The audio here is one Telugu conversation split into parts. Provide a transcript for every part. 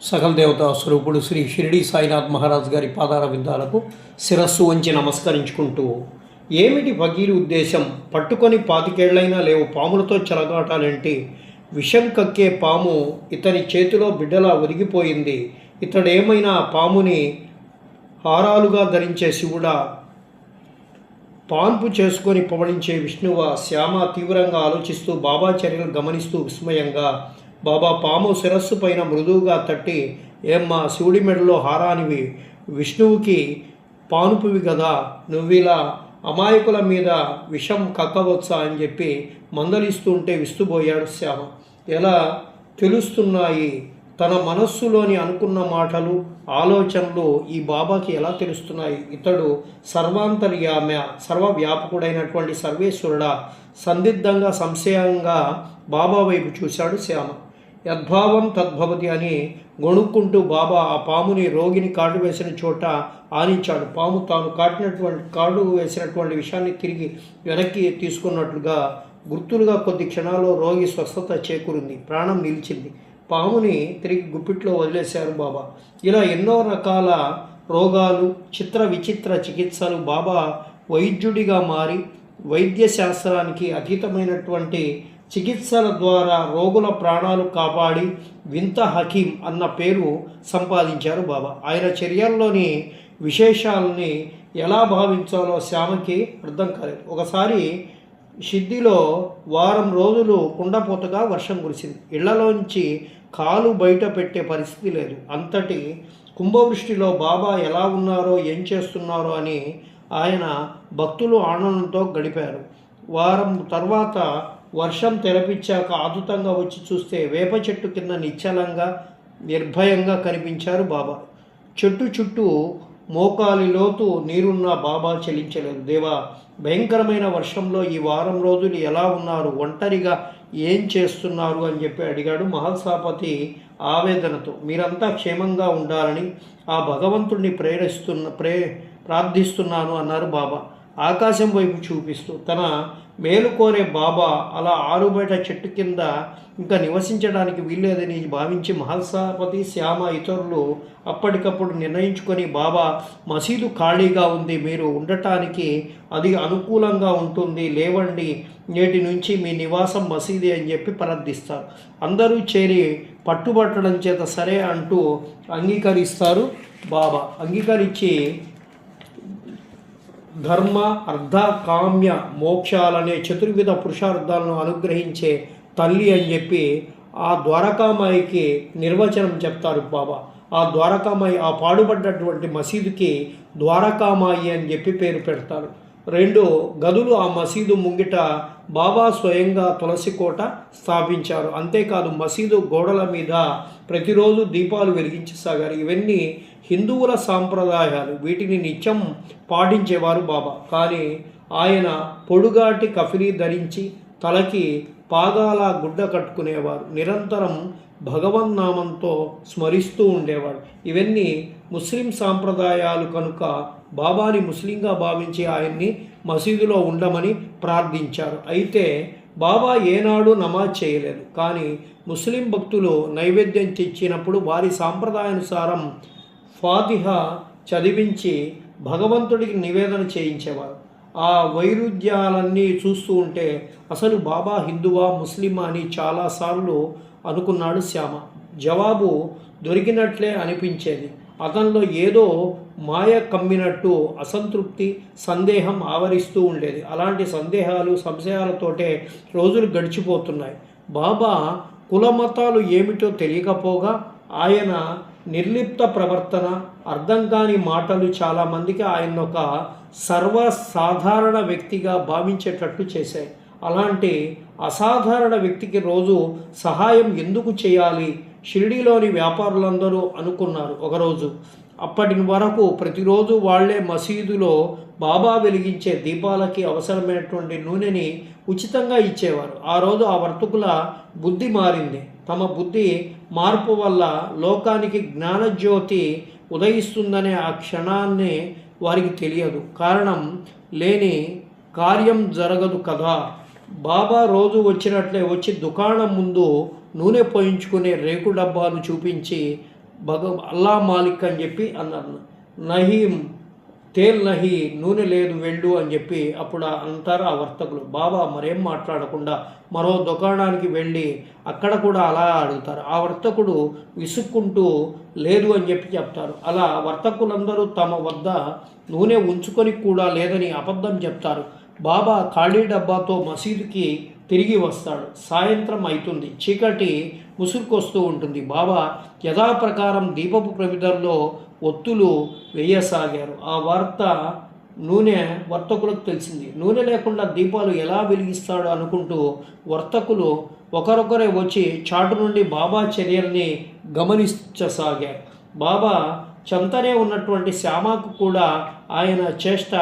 సకల దేవతా స్వరూపుడు శ్రీ షిరిడి సాయినాథ్ మహారాజ్ గారి పాదార విందాలకు శిరస్సు వంచి నమస్కరించుకుంటూ, ఏమిటి ఫకీరు ఉద్దేశం? పట్టుకొని 25 ఏళ్లైనా లేవు పాములతో చెలగాటాలేంటి? విషం కక్కే పాము ఇతని చేతిలో బిడ్డలా ఒదిగిపోయింది. ఇతడేమైనా పాముని హారాలుగా ధరించే శివుడా, పాన్పు చేసుకొని పవళించే విష్ణువా? శ్యామ తీవ్రంగా ఆలోచిస్తూ బాబా చర్యలు గమనిస్తూ విస్మయంగా, బాబా పాము శిరస్సు పైన మృదువుగా తట్టి, ఏమ్మా శివుడి మెడలో హారానివి, విష్ణువుకి పానుపువి కదా, నువ్విలా అమాయకుల మీద విషం కక్కవచ్చా అని చెప్పి మందలిస్తుంటే విస్తుపోయాడు శ్యామ. ఎలా తెలుస్తున్నాయి తన మనస్సులోని అనుకున్న మాటలు, ఆలోచనలు ఈ బాబాకి ఎలా తెలుస్తున్నాయి? ఇతడు సర్వాంతర్యామ్య, సర్వవ్యాపకుడైనటువంటి సర్వేశ్వరుడా? సందిగ్ధంగా సంశయంగా బాబా వైపు చూశాడు శ్యామ. యద్భావం తద్భవతి అని గొణుక్కుంటూ బాబా ఆ పాముని రోగిని కాటు వేసిన చోట ఆనించాడు. పాము తాను కాటు వేసినటువంటి విషయాన్ని తిరిగి వెనక్కి తీసుకున్నట్లుగా గుర్తులుగా కొద్ది క్షణాల్లో రోగి స్వస్థత చేకూరింది, ప్రాణం నిలిచింది. పాముని తిరిగి గుప్పిట్లో వదిలేశారు బాబా. ఇలా ఎన్నో రకాల రోగాలు, చిత్ర విచిత్ర చికిత్సలు బాబా వైద్యుడిగా మారి వైద్య శాస్త్రానికి అతీతమైనటువంటి చికిత్సల ద్వారా రోగుల ప్రాణాలు కాపాడి వింత హకీం అన్న పేరు సంపాదించారు బాబా. ఆయన చర్యల్లోని విశేషాలని ఎలా భావించాలో శ్యామకి అర్థం కాలేదు. ఒకసారి షిద్దిలో వారం రోజులు కుండపోతగా వర్షం కురిసింది. ఇళ్లలోంచి కాలు బయట పెట్టే పరిస్థితి లేదు. అంతటి కుంభవృష్టిలో బాబా ఎలా ఉన్నారో, ఏం చేస్తున్నారో అని ఆయన భక్తులు ఆనందంతో గడిపారు. వారం తర్వాత వర్షం తెరపించాక ఆదుతంగా వచ్చి చూస్తే వేప చెట్టు కింద నిశ్చలంగా నిర్భయంగా కనిపించారు బాబా. చెట్టు చుట్టూ మోకాలి లోతు నీరున్న బాబా చెలించలేదు. దేవా, భయంకరమైన వర్షంలో ఈ వారం రోజులు ఎలా ఉన్నారు, ఒంటరిగా ఏం చేస్తున్నారు అని చెప్పి అడిగాడు మహల్సాపతి ఆవేదనతో. మీరంతా క్షేమంగా ఉండాలని ఆ భగవంతుడిని ప్రార్థిస్తున్నాను అన్నారు బాబా ఆకాశం వైపు చూపిస్తూ. తన మేలు కోరే బాబా అలా ఆరుబయట చెట్టు కింద ఇంకా నివసించడానికి వీల్లేదని భావించి మహల్సాపతి, శ్యామ ఇతరులు అప్పటికప్పుడు నిర్ణయించుకొని, బాబా మసీదు ఖాళీగా ఉంది, మీరు ఉండటానికి అది అనుకూలంగా ఉంటుంది, లేవండి, నేటి నుంచి మీ నివాసం మసీదే అని చెప్పి ప్రార్థిస్తారు. అందరూ చేరి పట్టుబట్టడం చేత సరే అంటూ అంగీకరిస్తారు. బాబా అంగీకరించి ధర్మ, అర్థ, కామ్య, మోక్షాలనే చతుర్విధ పురుషార్థాలను అనుగ్రహించే తల్లి అని చెప్పి ఆ ద్వారకామాయికి నిర్వచనం చెప్తారు బాబా. ఆ ద్వారకామాయి, ఆ పాడుపడ్డటువంటి మసీదుకి ద్వారకామాయి అని చెప్పి పేరు పెడతారు. 2 గదులు ఆ మసీదు ముంగిట బాబా స్వయంగా తులసి కోట స్థాపించారు. అంతేకాదు మసీదు గోడల మీద ప్రతిరోజు దీపాలు వెలిగించసాగారు. ఇవన్నీ హిందువుల సాంప్రదాయాలు, వీటిని నిత్యం పాటించేవారు బాబా. కానీ ఆయన పొడుగాటి కఫినీ ధరించి తలకి పాగాల గుడ్డ కట్టుకునేవారు. నిరంతరం భగవన్నామంతో స్మరిస్తూ ఉండేవాడు. ఇవన్నీ ముస్లిం సాంప్రదాయాలు కనుక బాబాని ముస్లింగా భావించి ఆయన్ని మసీదులో ఉండమని ప్రార్థించారు. అయితే బాబా ఏనాడు నమాజ్ చేయలేదు. కానీ ముస్లిం భక్తులు నైవేద్యం తెచ్చినప్పుడు వారి సాంప్రదాయానుసారం ఫాతిహా చదివించి భగవంతుడికి నివేదన చేయించేవారు. ఆ వైరుధ్యాలన్నీ చూస్తూ ఉంటే అసలు బాబా హిందువా, ముస్లిమా అని చాలాసార్లు అనుకున్నాడు శ్యామ. జవాబు దొరికినట్లే అనిపించేది. అతనిలో ఏదో మాయ కమ్మినట్టు అసంతృప్తి, సందేహం ఆవరిస్తూ ఉండేది. అలాంటి సందేహాలు, సంశయాలతోటే రోజులు గడిచిపోతున్నాయి. బాబా కులమతాలు ఏమిటో తెలియకపోగా ఆయన నిర్లిప్త ప్రవర్తన, అర్థం కాని మాటలు చాలామందికి ఆయన ఒక సర్వసాధారణ వ్యక్తిగా భావించేటట్టు చేశాయి. అలాంటి అసాధారణ వ్యక్తికి రోజు సహాయం ఎందుకు చేయాలి? షిరిడీలోని వ్యాపారులందరూ అనుకున్నారు ఒకరోజు. అప్పటి వరకు ప్రతిరోజు వాళ్లే మసీదులో బాబా వెలిగించే దీపాలకి అవసరమైనటువంటి నూనెని ఉచితంగా ఇచ్చేవారు. ఆ రోజు ఆ వర్తకుల బుద్ధి మారింది. తమ బుద్ధి మార్పు వల్ల లోకానికి జ్ఞానజ్యోతి ఉదయిస్తుందనే ఆ క్షణాన్ని వారికి తెలియదు. కారణం లేని కార్యం జరగదు కదా. బాబా రోజు వచ్చినట్లే వచ్చి దుకాణం ముందు నూనె పోయించుకునే రేకు డబ్బాలు చూపించి అల్లా మాలిక్ అని చెప్పి అన్నారు. నహీం తేల్ నహి, నూనె లేదు వెళ్ళు అని చెప్పి అప్పుడు అంటారు ఆ వర్తకులు. బాబా మరేం మాట్లాడకుండా మరో దుకాణానికి వెళ్ళి అక్కడ కూడా అలా అడుగుతారు. ఆ వర్తకుడు విసుక్కుంటూ లేదు అని చెప్పి చెప్తారు. అలా వర్తకులందరూ తమ వద్ద నూనె ఉంచుకొని కూడా లేదని అబద్ధం చెప్తారు. బాబా ఖాళీ డబ్బాతో మసీదుకి తిరిగి వస్తాడు. సాయంత్రం అవుతుంది, చీకటి ముసురుకొస్తూ ఉంటుంది. బాబా యథాప్రకారం దీపపు ప్రమిదల్లో ఒత్తులు వేయసాగారు. ఆ వార్త వర్తకులకు తెలిసింది. నూనె లేకుండా దీపాలు ఎలా వెలిగిస్తాడు అనుకుంటూ వర్తకులు ఒకరొకరే వచ్చి చాటు నుండి బాబా చర్యల్ని గమనించసాగారు. బాబా చెంతనే ఉన్నటువంటి శ్యామకు కూడా ఆయన చేష్ట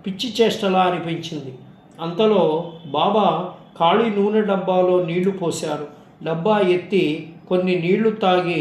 పిచ్చి చేష్టలా అనిపించింది. అంతలో బాబా ఖాళీ నూనె డబ్బాలో నీళ్లు పోశారు. డబ్బా ఎత్తి కొన్ని నీళ్లు తాగి